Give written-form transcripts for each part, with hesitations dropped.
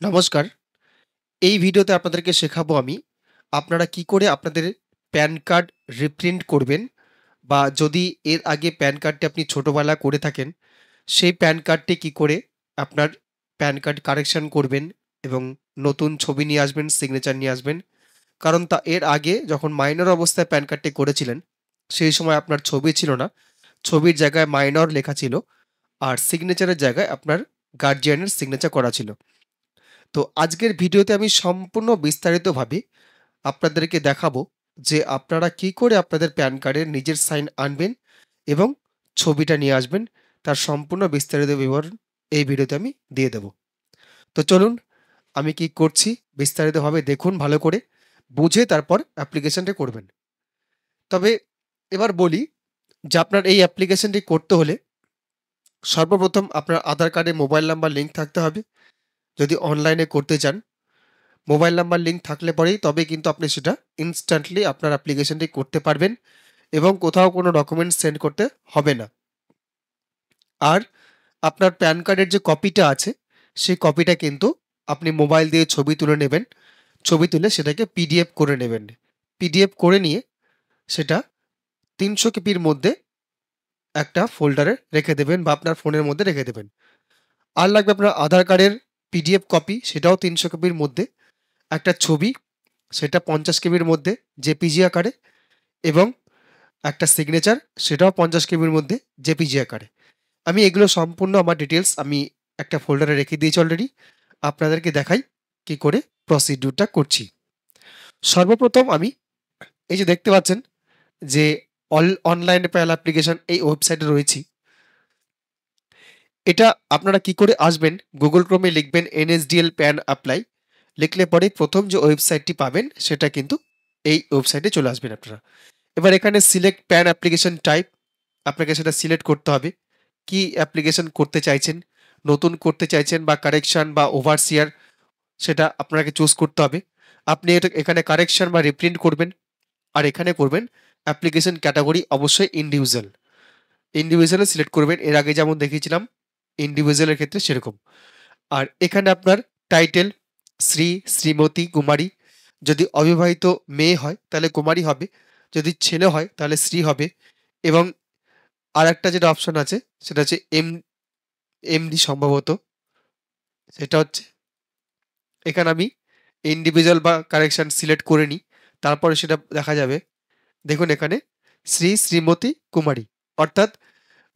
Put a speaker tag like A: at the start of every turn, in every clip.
A: নমস্কার। এই ভিডিওতে আপনাদেরকে শেখাবো আমি, আপনারা কি করে আপনাদের প্যান কার্ড রিপ্রিন্ট করবেন বা যদি এর আগে প্যান কার্ডটি আপনি ছোটবেলায় করে থাকেন, সেই প্যান কার্ডটি কি করে আপনার প্যান কার্ড কারেকশন করবেন এবং নতুন ছবি নিয়ে আসবেন, সিগনেচার নিয়ে আসবেন। কারণ এর আগে যখন মাইনর অবস্থায় প্যান কার্ডটি করেছিলেন, সেই সময় আপনার ছবি ছিল না। ছবির জায়গায় মাইনর লেখা ছিল আর সিগনেচারের জায়গায় আপনার গার্ডিয়ানের সিগনেচার করা ছিল। তো আজকের ভিডিওতে আমি সম্পূর্ণ বিস্তারিতভাবে আপনাদেরকে দেখাবো যে আপনারা কি করে আপনাদের প্যান কার্ডের নিজের সাইন আনবেন এবং ছবিটা নিয়ে আসবেন, তার সম্পূর্ণ বিস্তারিত বিবরণ এই ভিডিওতে আমি দিয়ে দেব। তো চলুন, আমি কি করছি বিস্তারিতভাবে দেখুন, ভালো করে বুঝে তারপর অ্যাপ্লিকেশনটি করবেন। তবে এবার বলি যে আপনার এই অ্যাপ্লিকেশনটি করতে হলে সর্বপ্রথম আপনার আধার কার্ডে মোবাইল নাম্বার লিঙ্ক থাকতে হবে। যদি অনলাইনে করতে চান, মোবাইল নাম্বার লিঙ্ক থাকলে পরেই তবে কিন্তু আপনি সেটা ইনস্ট্যান্টলি আপনার অ্যাপ্লিকেশনটি করতে পারবেন এবং কোথাও কোনো ডকুমেন্টস সেন্ড করতে হবে না। আর আপনার প্যান কার্ডের যে কপিটা আছে, সেই কপিটা কিন্তু আপনি মোবাইল দিয়ে ছবি তুলে নেবেন। ছবি তুলে সেটাকে পিডিএফ করে নেবেন। পিডিএফ করে নিয়ে সেটা ৩০০ কেবির মধ্যে একটা ফোল্ডারে রেখে দেবেন বা আপনার ফোনের মধ্যে রেখে দেবেন। আর লাগবে আপনার আধার কার্ডের পিডিএফ কপি, সেটাও ৩০০ কেবির মধ্যে। একটা ছবি, সেটা ৫০ কেবির মধ্যে জেপিজি আকারে, এবং একটা সিগনেচার, সেটাও ৫০ কেবির মধ্যে জেপিজি আকারে। আমি এগুলো সম্পূর্ণ আমার ডিটেলস আমি একটা ফোল্ডারে রেখে দিয়েছি অলরেডি। আপনাদেরকে দেখাই কি করে প্রসিডিউরটা করছি। সর্বপ্রথম আমি এই যে দেখতে পাচ্ছেন যে অনলাইন প্যান অ্যাপ্লিকেশন এই ওয়েবসাইটে রয়েছি। এটা আপনারা কি করে আসবেন, গুগল ক্রোমে লিখবেন এনএসডিএল প্যান অ্যাপ্লাই, লিখলে পরে প্রথম যে ওয়েবসাইটটি পাবেন সেটা কিন্তু এই ওয়েবসাইটে চলে আসবেন আপনারা। এবার এখানে সিলেক্ট প্যান অ্যাপ্লিকেশন টাইপ, আপনাকে সেটা সিলেক্ট করতে হবে। কি অ্যাপ্লিকেশন করতে চাইছেন, নতুন করতে চাইছেন বা কারেকশন বা ওভারসিয়ার, সেটা আপনাকে চুজ করতে হবে। আপনি এটা এখানে কারেকশন বা রিপ্রিন্ট করবেন, আর এখানে করবেন অ্যাপ্লিকেশন ক্যাটাগরি অবশ্যই ইন্ডিভিজুয়াল। ইন্ডিভিজুয়ালে সিলেক্ট করবেন, এর আগে যেমন দেখিয়েছিলাম ইন্ডিভিজুয়ালের ক্ষেত্রে সেরকম। আর এখানে আপনার টাইটেল শ্রী, শ্রীমতী, কুমারী। যদি অবিবাহিত মেয়ে হয় তাহলে কুমারী হবে, যদি ছেলে হয় তাহলে শ্রী হবে। এবং আরেকটা যেটা অপশন আছে সেটা হচ্ছে এমডি সম্ভবত, সেটা হচ্ছে এখানে আমি ইন্ডিভিজুয়াল বা কারেকশন সিলেক্ট করে নিই, তারপরে সেটা দেখা যাবে। দেখুন এখানে শ্রী, শ্রীমতী, কুমারী, অর্থাৎ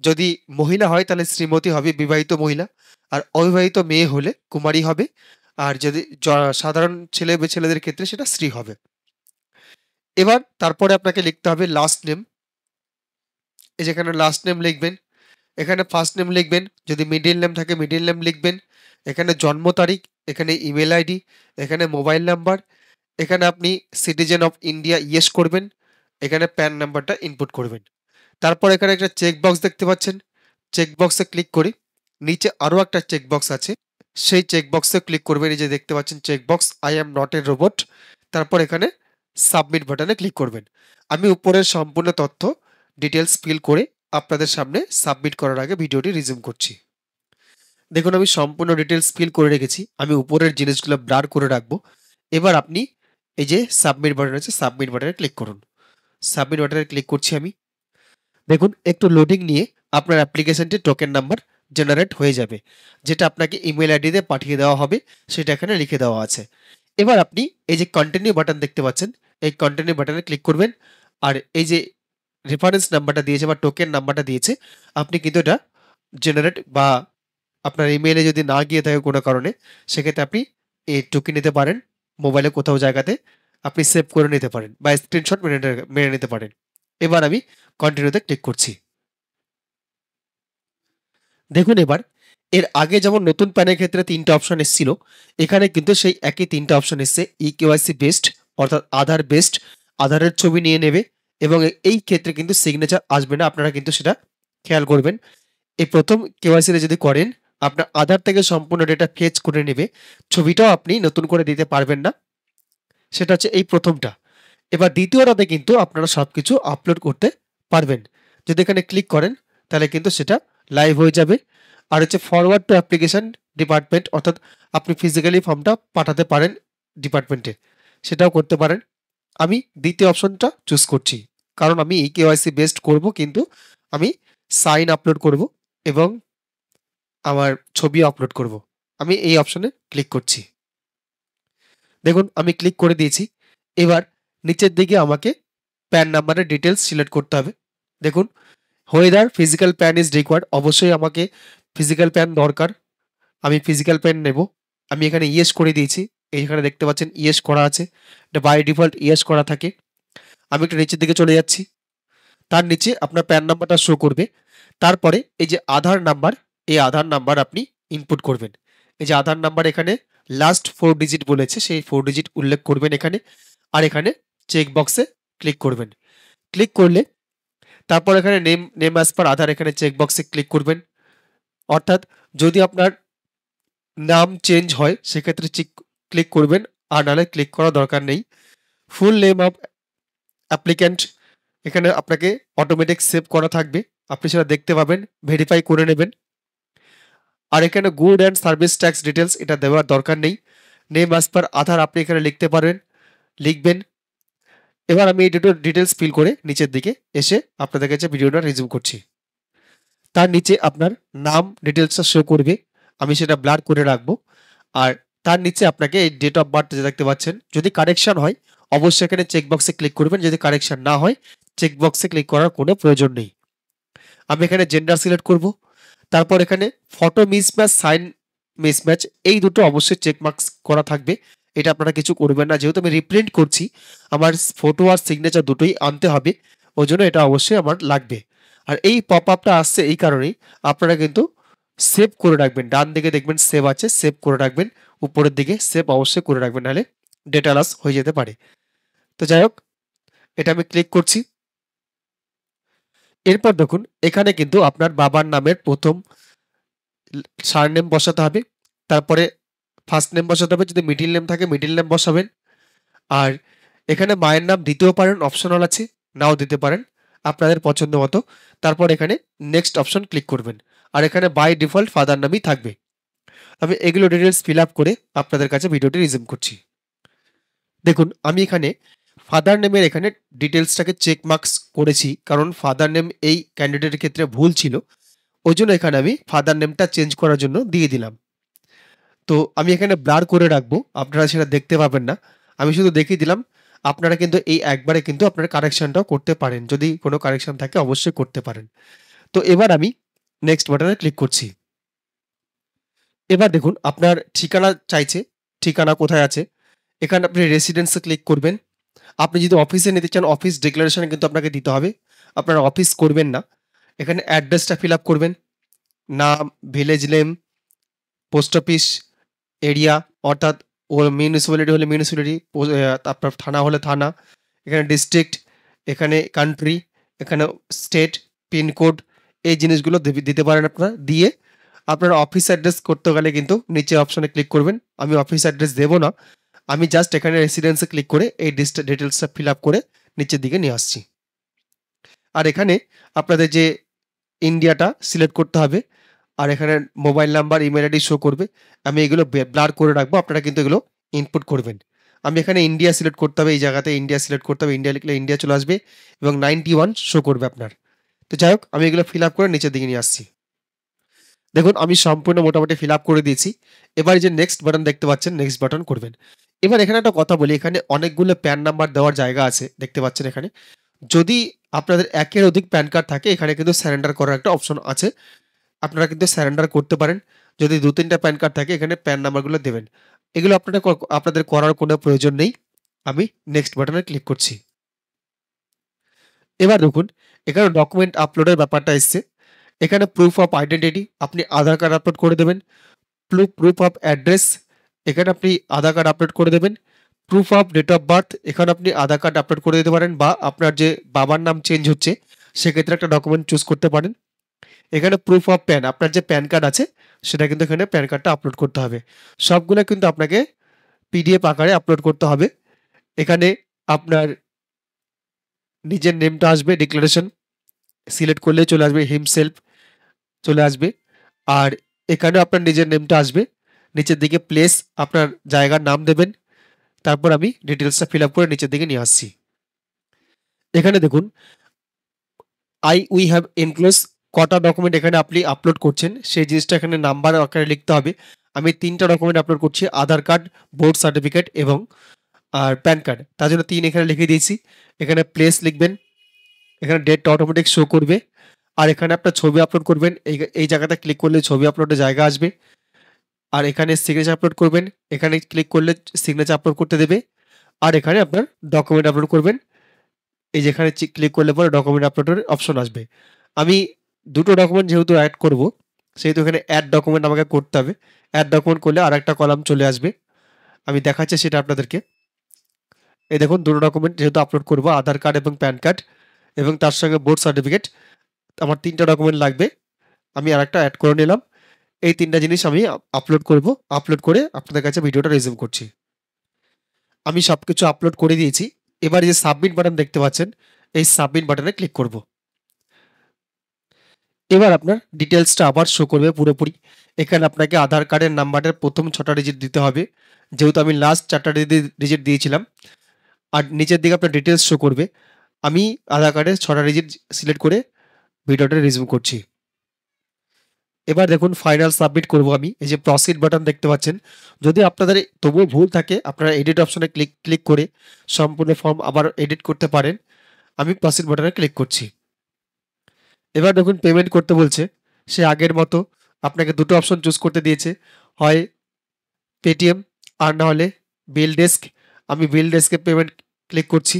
A: যদি মহিলা হয় তাহলে শ্রীমতী হবে, বিবাহিত মহিলা। আর অবিবাহিত মেয়ে হলে কুমারী হবে। আর যদি সাধারণ ছেলেদের ক্ষেত্রে সেটা শ্রী হবে। এবার তারপরে আপনাকে লিখতে হবে লাস্ট নেম। এই যেখানে লাস্ট নেম লিখবেন, এখানে ফার্স্ট নেম লিখবেন, যদি মিডল নেম থাকে মিডল নেম লিখবেন। এখানে জন্ম তারিখ, এখানে ইমেল আইডি, এখানে মোবাইল নাম্বার, এখানে আপনি সিটিজেন অফ ইন্ডিয়া ইয়েস করবেন, এখানে প্যান নাম্বারটা ইনপুট করবেন। তারপর এখানে একটা চেক বক্স দেখতে পাচ্ছেন, চেক বক্সে ক্লিক করে নিচে আরও একটা চেক বক্স আছে, সেই চেক বক্সে ক্লিক করবেন। এই যে দেখতে পাচ্ছেন check box, I am not a robot. তারপর এখানে সাবমিট বাটনে ক্লিক করবেন। আমি উপরের সম্পূর্ণ তথ্য ডিটেলস ফিল করে আপনাদের সামনে সাবমিট করার আগে ভিডিওটি রিজিউম করছি। দেখুন আমি সম্পূর্ণ ডিটেলস ফিল করে রেখেছি, আমি উপরের জিনিসগুলো ব্লার করে রাখবো। এবার আপনি এই যে সাবমিট বাটন আছে, সাবমিট বাটনে ক্লিক করুন। সাবমিট বাটনে ক্লিক করছি আমি। দেখুন একটু লোডিং নিয়ে আপনার অ্যাপ্লিকেশনটি টোকেন নাম্বার জেনারেট হয়ে যাবে, যেটা আপনাকে ইমেল আইডিতে পাঠিয়ে দেওয়া হবে, সেটা এখানে লিখে দেওয়া আছে। এবার আপনি এই যে কন্টিনিউ বাটন দেখতে পাচ্ছেন, এই কন্টিনিউ বাটনে ক্লিক করবেন। আর এই যে রেফারেন্স নাম্বারটা দিয়েছে বা টোকেন নাম্বারটা দিয়েছে, আপনি কিন্তু এটা জেনারেট বা আপনার ইমেইলে যদি না গিয়ে থাকে কোনো কারণে, সেক্ষেত্রে আপনি এই টোকেন নিতে পারেন, মোবাইলে কোথাও জায়গাতে আপনি সেভ করে নিতে পারেন বা স্ক্রিনশট মেরে নিতে পারেন। এবার আমি কন্টিনিউতে ক্লিক করছি। দেখুন এবার এর আগে যেমন নতুন প্যানের ক্ষেত্রে ৩ টা অপশন এসেছিল, এখানে কিন্তু সেই একই ৩ টা অপশন এসছে। ইকেওয়াইসি বেসড, অর্থাৎ আধার বেসড, আধারের ছবি নিয়ে নেবে এবং এই ক্ষেত্রে কিন্তু সিগনেচার আসবে না, আপনারা কিন্তু সেটা খেয়াল করবেন। এই প্রথম কেওয়াইসিটা যদি করেন, আপনার আধার থেকে সম্পূর্ণ ডেটা ফেচ করে নেবে, ছবিটাও আপনি নতুন করে দিতে পারবেন না। সেটা হচ্ছে এই প্রথমটা। এবার দ্বিতীয়টাতে কিন্তু আপনারা সবকিছু আপলোড করতে পারবেন। যদি এখানে ক্লিক করেন তাহলে কিন্তু সেটা লাইভ হয়ে যাবে। আর হচ্ছে ফরওয়ার্ড টু অ্যাপ্লিকেশন ডিপার্টমেন্ট, অর্থাৎ আপনি ফিজিক্যালি ফর্মটা পাঠাতে পারেন ডিপার্টমেন্টে, সেটাও করতে পারেন। আমি দ্বিতীয় অপশনটা চুজ করছি, কারণ আমি এই কেওয়াইসি বেসড করব, কিন্তু আমি সাইন আপলোড করব এবং আমার ছবি আপলোড করব। আমি এই অপশনে ক্লিক করছি। দেখুন আমি ক্লিক করে দিয়েছি। এবার নিচের দিকে আমাকে প্যান নাম্বারের ডিটেলস সিলেক্ট করতে হবে। দেখুন, whether physical pen is required, অবশ্যই আমাকে ফিজিক্যাল প্যান দরকার, আমি ফিজিক্যাল প্যান নেব। আমি এখানে ইয়েস করে দিয়েছি, এইখানে দেখতে পাচ্ছেন ইয়েস করা আছে, এটা বাই ডিফল্ট ইয়েস করা থাকে। আমি একটু নিচের দিকে চলে যাচ্ছি, তার নিচে আপনার প্যান নাম্বারটা শো করবে। তারপরে এই যে আধার নাম্বার, এই আধার নাম্বার আপনি ইনপুট করবেন। এই যে আধার নাম্বার এখানে লাস্ট 4 ডিজিট বলেছে, সেই 4 ডিজিট উল্লেখ করবেন এখানে, আর এখানে চেক বক্সে ক্লিক করবেন। ক্লিক করলে তারপর এখানে নেম অ্যাজ পার আধার, এখানে চেক বক্সে ক্লিক করবেন। অর্থাৎ যদি আপনার নাম চেঞ্জ হয় সেক্ষেত্রে ক্লিক করবেন, আর নাহলে ক্লিক করার দরকার নেই। ফুল নেম অফ অ্যাপ্লিক্যান্ট, এখানে আপনাকে অটোমেটিক সেভ করা থাকবে, আপনি সেটা দেখতে পাবেন, ভেরিফাই করে নেবেন। আর এখানে good and service tax details, এটা দেওয়ার দরকার নেই। নেম অ্যাজ পার আধার আপনি এখানে লিখতে পারেন, লিখবেন। এবার আমি এই দুটো ডিটেলস ফিল করে নিচের দিকে এসে আপনাদের কাছে ভিডিওটা রিজিউম করছি। তার নিচে আপনার নাম ডিটেলসটা শো করবে, আমি সেটা ব্লার করে রাখবো। আর তার নিচে আপনাকে এই ডেট অফ বার্থ দেখতে পাচ্ছেন, যদি কারেকশন হয় অবশ্যই এখানে চেক বক্সে ক্লিক করবেন, যদি কারেকশন না হয় চেক বক্সে ক্লিক করার কোনো প্রয়োজন নেই। আমি এখানে জেন্ডার সিলেক্ট করব। তারপর এখানে ফটো মিসম্যাচ, সাইন মিসম্যাচ, এই দুটো অবশ্যই চেক মার্কস করা থাকবে, এটা আপনারা কিছু করবেন না, যেহেতু আমি রিপ্রিন্ট করছি আমার ফটো আর সিগনেচার দুটোই আনতে হবে, ওই জন্য এটা অবশ্যই আমার লাগবে। আর এই পপ আপটা আসছে এই কারণেই, আপনারা কিন্তু সেভ করে রাখবেন, ডান দিকে দেখবেন সেভ আছে, সেভ করে রাখবেন, উপরের দিকে সেভ অবশ্যই করে রাখবেন, নাহলে ডেটা লস হয়ে যেতে পারে। তো যাই হোক, এটা আমি ক্লিক করছি। এরপর দেখুন এখানে কিন্তু আপনার বাবার নামের প্রথম সারনেম বসাতে হবে, তারপরে ফার্স্ট নেম বসাতে হবে, যদি মিডিল নেম থাকে মিডিল নেম বসাবেন। আর এখানে মায়ের নাম দিতেও পারেন, অপশনাল আছে, নাও দিতে পারেন আপনাদের পছন্দ মতো। তারপর এখানে নেক্সট অপশন ক্লিক করবেন, আর এখানে বাই ডিফল্ট ফাদার নামই থাকবে। আমি এগুলো ডিটেলস ফিল আপ করে আপনাদের কাছে ভিডিওটি রিজিউম করছি। দেখুন আমি এখানে ফাদার নেমের এখানে ডিটেলসটাকে চেক মার্কস করেছি, কারণ ফাদার নেম এই ক্যান্ডিডেটের ক্ষেত্রে ভুল ছিল, ওই জন্য এখানে আমি ফাদার নেমটা চেঞ্জ করার জন্য দিয়ে দিলাম। তো আমি এখানে ব্লার করে রাখবো, আপনারা সেটা দেখতে পাবেন না, আমি শুধু দেখিয়ে দিলাম। আপনারা কিন্তু এই একবারে কিন্তু আপনার কারেকশনটাও করতে পারেন, যদি কোনো কারেকশন থাকে অবশ্যই করতে পারেন। তো এবার আমি নেক্সট বাটনে ক্লিক করছি। এবার দেখুন আপনার ঠিকানা চাইছে, ঠিকানা কোথায় আছে, এখানে আপনি রেসিডেন্সে ক্লিক করবেন। আপনি যদি অফিসে নিতে চান অফিস ডিক্লারেশন কিন্তু আপনাকে দিতে হবে, আপনারা অফিস করবেন না। এখানে অ্যাড্রেসটা ফিল আপ করবেন, নাম, village name, post office, area, অর্থাৎ ও মিউনিসিপ্যালিটি হলে মিউনিসিপ্যালিটি, আপনার থানা হলে থানা, এখানে ডিস্ট্রিক্ট, এখানে কান্ট্রি, এখানে স্টেট, পিনকোড, এই জিনিসগুলো দিতে পারেন আপনারা। দিয়ে আপনারা অফিস অ্যাড্রেস করতে গেলে কিন্তু নিচে অপশনে ক্লিক করবেন, আমি অফিস অ্যাড্রেস দেবো না, আমি জাস্ট এখানে রেসিডেন্সে ক্লিক করে এই ডিটেলসটা ফিল আপ করে নিচের দিকে নিয়ে আসছি। আর এখানে আপনাদের যে ইন্ডিয়াটা সিলেক্ট করতে হবে, আর এখানে mobile number, email ID show করবে, আমি এগুলো ব্লার করে রাখবো, আপনারা কিন্তু এগুলো ইনপুট করবেন। আমি এখানে ইন্ডিয়া সিলেক্ট করতে হবে, এই জায়গাতে ইন্ডিয়া সিলেক্ট করতে হবে, ইন্ডিয়া লিখলে ইন্ডিয়া চলে আসবে এবং 91 শো করবে আপনার। তো যাই হোক আমি এগুলো ফিল আপ করে নিচের দিকে নিয়ে আসছি। দেখুন আমি সম্পূর্ণ মোটামুটি ফিল আপ করে দিয়েছি। এবার যে নেক্সট বাটন দেখতে পাচ্ছেন, নেক্সট বাটন করবেন। এবার এখানে একটা কথা বলি, এখানে অনেকগুলো প্যান নাম্বার দেওয়ার জায়গা আছে দেখতে পাচ্ছেন এখানে। যদি আপনাদের একের অধিক প্যান কার্ড থাকে এখানে কিন্তু স্যারেন্ডার করার একটা অপশন আছে, আপনারা কিন্তু স্যারেন্ডার করতে পারেন। যদি ২-৩টা প্যান কার্ড থাকে এখানে প্যান নাম্বারগুলো দেবেন। এগুলো আপনাদের করার কোনো প্রয়োজন নেই। আমি নেক্সট বাটনে ক্লিক করছি। এবার দেখুন এখানে ডকুমেন্ট আপলোডের ব্যাপারটা এসছে। এখানে প্রুফ অফ আইডেন্টিটি আপনি আধার কার্ড আপলোড করে দেবেন। প্রুফ অফ অ্যাড্রেস, এখানে আপনি আধার কার্ড আপলোড করে দেবেন। Proof of date of birth, এখানে আপনি আধার কার্ড আপলোড করে দিতে পারেন, বা আপনার যে বাবার নাম চেঞ্জ হচ্ছে সেক্ষেত্রে একটা ডকুমেন্ট চুজ করতে পারেন। এখানে প্রুফ অফ প্যান, আপনার যে প্যান কার্ড আছে সেটা কিন্তু এখানে প্যান কার্ডটা আপলোড করতে হবে। সবগুলো কিন্তু আপনাকে পিডিএফ আকারে আপলোড করতে হবে। এখানে আপনার নিজের নেমটা আসবে, ডিক্লারেশন সিলেক্ট করলে চলে আসবে, হিমসেলফ চলে আসবে। আর এখানে আপনার নিজের নেমটা আসবে, নিচের দিকে প্লেস আপনার জায়গার নাম দেবেন। তারপর আমি ডিটেলসটা ফিল আপ করে নিচের দিকে নিয়ে আসছি। এখানে দেখুন উই হ্যাভ এনক্লোজ কটা ডকুমেন্ট এখানে আপনি আপলোড করছেন সেই জিনিসটা এখানে নাম্বার আকারে লিখতে হবে। আমি 3টা ডকুমেন্ট আপলোড করছি, আধার কার্ড, বোর্ড সার্টিফিকেট এবং প্যান কার্ড। তার জন্য 3 এখানে লিখে দিয়েছি। এখানে প্লেস লিখবেন, এখানে ডেটটা অটোমেটিক শো করবে। আর এখানে আপনার ছবি আপলোড করবেন, এই জায়গাটা ক্লিক করলে ছবি আপলোডের জায়গা আসবে। আর এখানে সিগনেচার আপলোড করবেন, এখানে ক্লিক করলে সিগনেচার আপলোড করতে দেবে। আর এখানে আপনার ডকুমেন্ট আপলোড করবেন, এই যেখানে ক্লিক করলে পরে ডকুমেন্ট আপলোডের অপশন আসবে। আমি দুটো ডকুমেন্ট যেহেতু অ্যাড করব, সেহেতু এখানে অ্যাড ডকুমেন্ট আমাকে করতে হবে। অ্যাড ডকুমেন্ট করলে আর একটা কলাম চলে আসবে, আমি দেখাচ্ছি সেটা আপনাদেরকে। এই দেখুন দুটো ডকুমেন্ট যেহেতু আপলোড করব, আধার কার্ড এবং প্যান কার্ড এবং তার সঙ্গে বোর্ড সার্টিফিকেট, আমার 3টা ডকুমেন্ট লাগবে। আমি আর একটা অ্যাড করে নিলাম। এই 3টা জিনিস আমি আপলোড করব, আপলোড করে আপনাদের কাছে ভিডিওটা রিজিউম করছি। আমি সবকিছু আপলোড করে দিয়েছি। এবার যে সাবমিট বাটন দেখতে পাচ্ছেন, এই সাবমিট বাটনে ক্লিক করব। এবার আপনার ডিটেলসটা আবার শো করবে পুরোপুরি। এখানে আপনাকে আধার কার্ডের নাম্বারের প্রথম 6টা ডিজিট দিতে হবে, যেহেতু আমি লাস্ট 4টা ডিজিট দিয়েছিলাম। আর নিচের দিকে আপনার ডিটেলস শো করবে। আমি আধার কার্ডের 6টা ডিজিট সিলেক্ট করে ভিডিওটা রিজিউম করছি। এবার দেখুন ফাইনাল সাবমিট করব আমি। এই যে প্রসিড বাটন দেখতে পাচ্ছেন, যদি আপনাদের তবুও ভুল থাকে আপনারা এডিট অপশনে ক্লিক করে সম্পূর্ণ ফর্ম আবার এডিট করতে পারেন। আমি প্রসিড বাটনে ক্লিক করছি। এবার দেখুন পেমেন্ট করতে বলছে, সে আগের মতো আপনাকে দুটো অপশন চুজ করতে দিয়েছে, হয় পেটিএম আর না হলে বিল ডেস্ক। আমি বিল ডেস্কে পেমেন্ট ক্লিক করছি।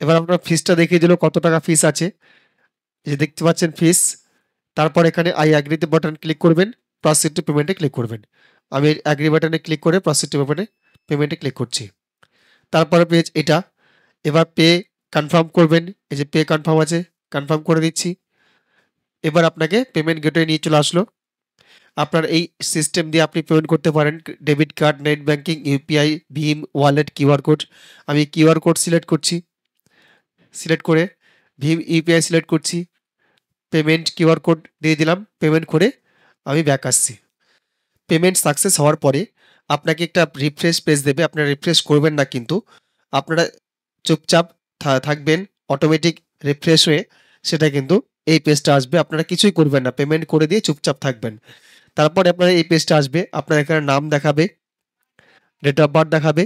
A: এবার আপনার ফিসটা দেখিয়ে দিল কত টাকা ফিস আছে, এই যে দেখতে পাচ্ছেন ফিস। তারপর এখানে আই অ্যাগ্রিতে বাটন ক্লিক করবেন, প্রসিড টু পেমেন্টে ক্লিক করবেন। আমি অ্যাগ্রি বাটনে ক্লিক করে প্রসিড টু পেমেন্টে ক্লিক করছি। তারপরে পেজ এটা। এবার পে কনফার্ম করবেন, এই যে পে কনফার্ম আছে, কনফার্ম করে দিচ্ছি। এবার আপনাকে পেমেন্ট গেটওয়ে নিয়ে চলে আসলো। আপনার এই সিস্টেম দিয়ে আপনি পেমেন্ট করতে পারেন, debit card, net banking, UPI, ভীম, ওয়ালেট, কিউআর কোড। আমি কিউআর কোড সিলেক্ট করছি, সিলেক্ট করে ভীম ইউপিআই সিলেক্ট করছি, পেমেন্ট কিউআর কোড দিয়ে দিলাম, পেমেন্ট করে আমি ব্যাক আসছি। পেমেন্ট সাকসেস হওয়ার পরে আপনাকে একটা রিফ্রেশ পেজ দেবে, আপনারা রিফ্রেশ করবেন না কিন্তু, আপনারা চুপচাপ থাকবেন, অটোমেটিক রিফ্রেশ হয়ে সেটা কিন্তু এই পেজটা আসবে। আপনারা কিছুই করবেন না, পেমেন্ট করে দিয়ে চুপচাপ থাকবেন। তারপরে আপনার এই পেজটা আসবে, আপনার এখানে নাম দেখাবে, ডেট অফ বার্থ দেখাবে।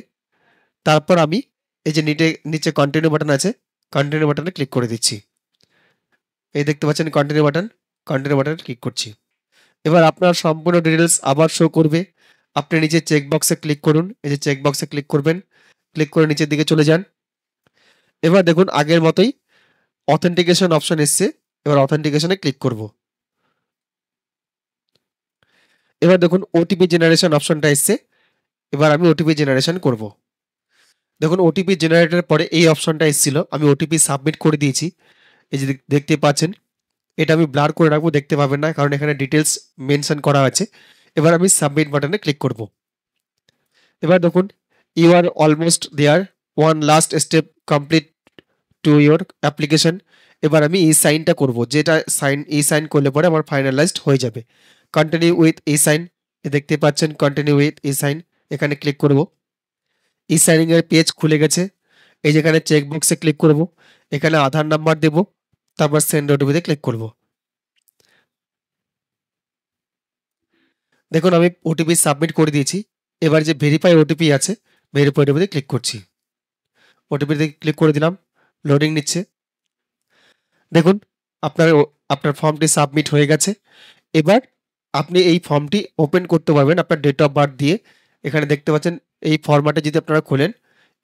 A: তারপর আমি এই যে নিচে কন্টিনিউ বাটন আছে, কন্টিনিউ বাটনে ক্লিক করে দিচ্ছি। এই দেখতে পাচ্ছেন কন্টিনিউ বাটন, কন্টিনিউ বাটনে ক্লিক করছি। এবার আপনার সম্পূর্ণ ডিটেলস আবার শো করবে। আপনি নিচে চেক বক্সে ক্লিক করুন, এই যে চেক বক্সে ক্লিক করবেন, ক্লিক করে নিচের দিকে চলে যান। এবার দেখুন আগের মতোই অথেন্টিকেশন অপশন এসছে, এবার অথেন্টিকেশনে ক্লিক করব। এবার দেখুন ওটিপি জেনারেশন অপশনটা এসছে, এবার আমি ওটিপি জেনারেশন করব। দেখুন ওটিপি জেনারেটরের পরে এই অপশনটা এসেছিল, আমি ওটিপি সাবমিট করে দিয়েছি। এই যে দেখতে পাচ্ছেন, এটা আমি ব্লার করে রাখবো, দেখতে পাবেন না কারণ এখানে ডিটেলস মেনশন করা আছে। এবার আমি সাবমিট বাটনে ক্লিক করব। এবার দেখুন you are almost there, one last step complete to your application. এবার আমি ই সাইনটা করব, যেটা ই সাইন করলে পরে আমার ফাইনালাইজড হয়ে যাবে। কন্টিনিউ উইথ ই সাইন, দেখতে পাচ্ছেন কন্টিনিউ উইথ ই সাইন, এখানে ক্লিক করব। ই সাইনিং এর পেজ খুলে গেছে। এই যেখানে চেক বক্সে ক্লিক করব, এখানে আধার নাম্বার দেব, তারপর সেন্ড ওটিপিতে ক্লিক করব। দেখুন আমি ওটিপি সাবমিট করে দিয়েছি। এবার যে ভেরিফাই ওটিপি আছে, ভেরিফাই ওটিপিতে ক্লিক করছি। ওটিপিতে ক্লিক করে দিলাম, লোডিং নিচ্ছে। দেখুন আপনার ফর্মটি সাবমিট হয়ে গেছে। এবার আপনি এই ফর্মটি ওপেন করতে পারবেন আপনার ডেট অফ বার্থ দিয়ে। এখানে দেখতে পাচ্ছেন এই ফরম্যাটে যদি আপনারা খোলেন,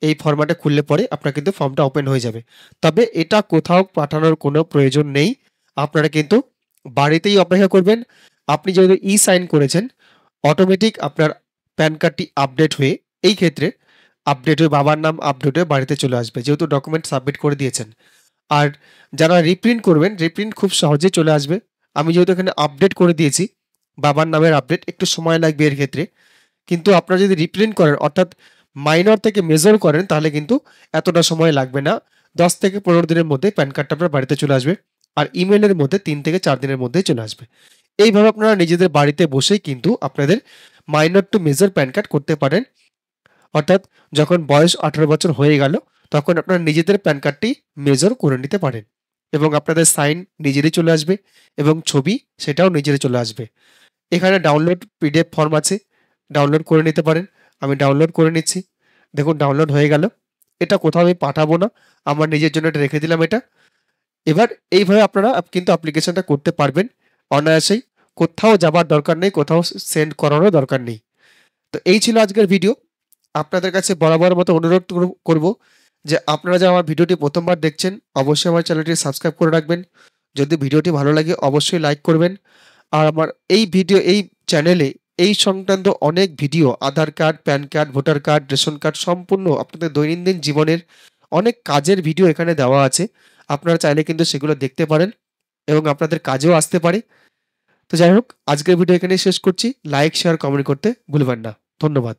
A: এই ফরম্যাটে খুললে পরে আপনার কিন্তু ফর্মটা ওপেন হয়ে যাবে। তবে এটা কোথাও পাঠানোর কোনো প্রয়োজন নেই, আপনারা কিন্তু বাড়িতেই অপেক্ষা করবেন। আপনি যেহেতু ই সাইন করেছেন, অটোমেটিক আপনার প্যান কার্ডটি আপডেট হয়ে, এই ক্ষেত্রে আপডেট হয়ে বাবার নাম আপডেট হয়ে বাড়িতে চলে আসবে, যেহেতু ডকুমেন্ট সাবমিট করে দিয়েছেন। আর যারা রিপ্রিন্ট করবেন, রিপ্রিন্ট খুব সহজেই চলে আসবে। আমি যেহেতু এখানে আপডেট করে দিয়েছি, বাবার নামের আপডেট, একটু সময় লাগবে এর ক্ষেত্রে। কিন্তু আপনারা যদি রিপ্রিন্ট করেন, অর্থাৎ মাইনর থেকে মেজর করেন, তাহলে কিন্তু এতটা সময় লাগবে না। 10 থেকে 15 দিনের মধ্যে প্যান কার্ডটা আপনার বাড়িতে চলে আসবে। আর ইমেলের মধ্যে 3 থেকে 4 দিনের মধ্যেই চলে আসবে। এইভাবে আপনারা নিজেদের বাড়িতে বসেই কিন্তু আপনাদের minor to major PAN card করতে পারেন। অর্থাৎ যখন বয়স 18 বছর হয়ে গেল, তখন আপনারা নিজেদের প্যান কার্ডটি মেজর করে নিতে পারেন এবং আপনাদের সাইন নিজেরই চলে আসবে এবং ছবি সেটাও নিজেরই চলে আসবে। এখানে ডাউনলোড পিডিএফ ফর্ম আছে, ডাউনলোড করে নিতে পারেন। আমি ডাউনলোড করে নিচ্ছি। দেখুন ডাউনলোড হয়ে গেল। এটা কোথাও আমি পাঠাবো না, আমার নিজের জন্য এটা রেখে দিলাম এটা। এবার এইভাবে আপনারা কিন্তু অ্যাপ্লিকেশনটা করতে পারবেন অনায়াসেই। কোথাও যাবার দরকার নেই, কোথাও সেন্ড করারও দরকার নেই। তো এই ছিল আজকের ভিডিও। আপনাদের কাছে বরাবর মতো অনুরোধ করব যে আপনারা যে আমার ভিডিওটি প্রথমবার দেখছেন, অবশ্যই আমার চ্যানেলটি সাবস্ক্রাইব করে রাখবেন। যদি ভিডিওটি ভালো লাগে অবশ্যই লাইক করবেন। আর আমার এই চ্যানেলে এই সংক্রান্ত অনেক video, Aadhaar card, PAN card, voter card, ration card, সম্পূর্ণ আপনাদের দৈনন্দিন জীবনের অনেক কাজের ভিডিও এখানে দেওয়া আছে। আপনারা চাইলে কিন্তু সেগুলো দেখতে পারেন এবং আপনাদের কাজেও আসতে পারে। তো যাই হোক, আজকের ভিডিও এখানেই শেষ করছি। লাইক, শেয়ার, কমেন্ট করতে ভুলবেন না। ধন্যবাদ।